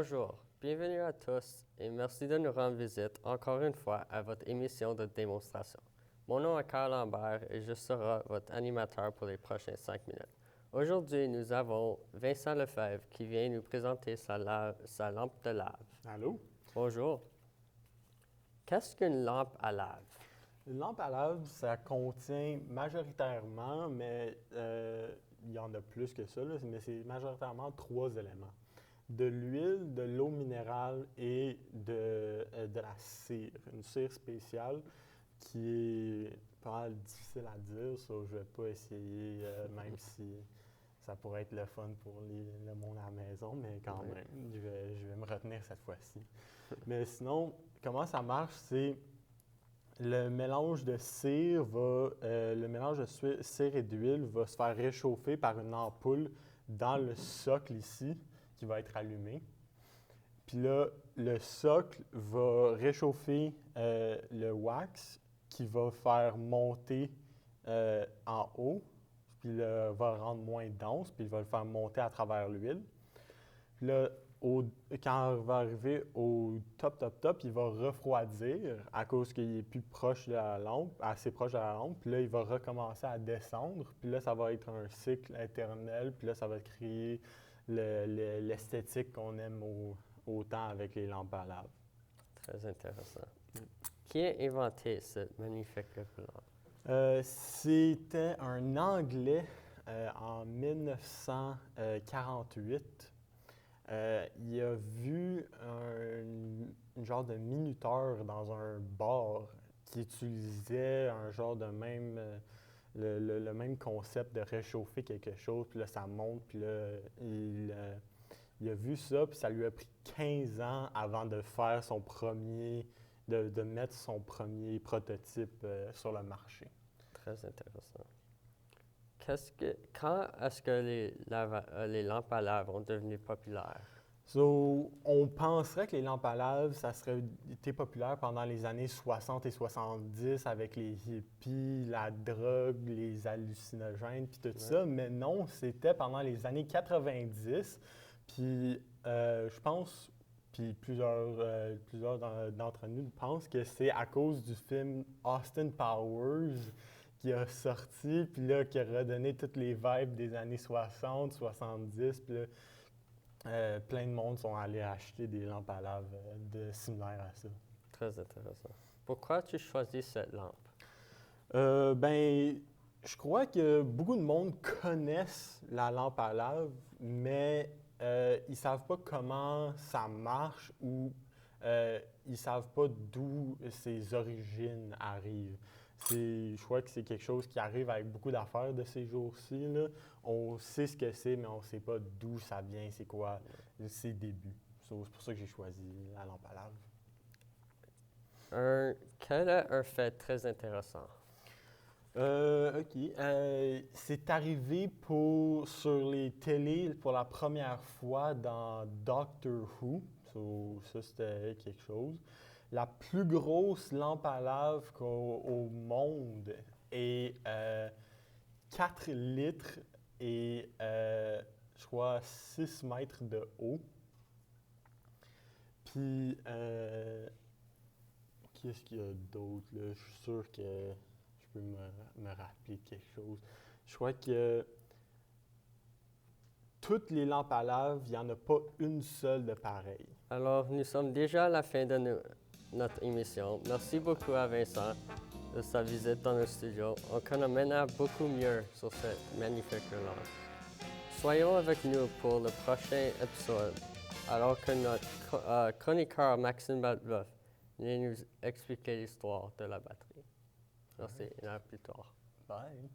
Bonjour, bienvenue à tous et merci de nous rendre visite encore une fois à votre émission de démonstration. Mon nom est Carl Lambert et je serai votre animateur pour les prochaines 5 minutes. Aujourd'hui, nous avons Vincent Lefebvre qui vient nous présenter sa lampe de lave. Allô? Bonjour. Qu'est-ce qu'une lampe à lave? Une lampe à lave, ça contient majoritairement, mais il y en a plus que ça, là, mais c'est majoritairement 3 éléments. De l'huile, de l'eau minérale et de la cire. Une cire spéciale qui est pas mal difficile à dire, ça je vais pas essayer, même si ça pourrait être le fun pour le monde à la maison, mais quand même, je vais me retenir cette fois-ci. Mais sinon, comment ça marche, c'est le mélange de cire cire et d'huile va se faire réchauffer par une ampoule dans le socle ici, qui va être allumé. Puis là, le socle va réchauffer le wax qui va faire monter en haut, puis va le rendre moins dense, puis il va le faire monter à travers l'huile. Puis là, quand il va arriver au top, il va refroidir à cause qu'il est plus proche de la lampe, assez proche de la lampe. Puis là, il va recommencer à descendre. Puis là, ça va être un cycle éternel. Puis là, ça va créer l'esthétique qu'on aime autant avec les lampes à lave. Très intéressant. Qui a inventé cette magnifique lampe? C'était un Anglais en 1948. Il a vu un genre de minuteur dans un bar qui utilisait un genre de même, le même concept de réchauffer quelque chose, puis là ça monte, puis là il a vu ça, puis ça lui a pris 15 ans avant de faire son premier, de mettre son premier prototype sur le marché. Très intéressant. Quand est-ce que les lampes à lave ont devenu populaires? On penserait que les lampes à lave, ça serait été populaire pendant les années 60 et 70 avec les hippies, la drogue, les hallucinogènes, puis tout ça. Mais non, c'était pendant les années 90. Puis je pense, puis plusieurs d'entre nous pensent que c'est à cause du film Austin Powers qui a sorti, puis là, qui a redonné toutes les vibes des années 60, 70, puis là, plein de monde sont allés acheter des lampes à lave similaires à ça. Très intéressant. Pourquoi tu choisis cette lampe? Je crois que beaucoup de monde connaissent la lampe à lave, mais ils ne savent pas comment ça marche ou ils ne savent pas d'où ses origines arrivent. Je crois que c'est quelque chose qui arrive avec beaucoup d'affaires de ces jours-ci, là. On sait ce que c'est, mais on ne sait pas d'où ça vient, c'est quoi ses débuts. C'est pour ça que j'ai choisi la lampe à lave. Quel est un fait très intéressant? OK. C'est arrivé sur les télés pour la première fois dans Doctor Who. Ça, c'était quelque chose. La plus grosse lampe à lave au monde est 4 litres et je crois 6 mètres de haut. Puis, qu'est-ce qu'il y a d'autre là? Je suis sûr que je peux me rappeler de quelque chose. Je crois que toutes les lampes à lave, il n'y en a pas une seule de pareille. Alors, nous sommes déjà à la fin de notre émission. Merci beaucoup à Vincent de sa visite dans le studio. On connaît maintenant beaucoup mieux sur cette magnifique lampe. Soyons avec nous pour le prochain épisode, alors que notre chroniqueur Maxime Batbeuf vient nous expliquer l'histoire de la batterie. Merci, et à plus tard. Bye!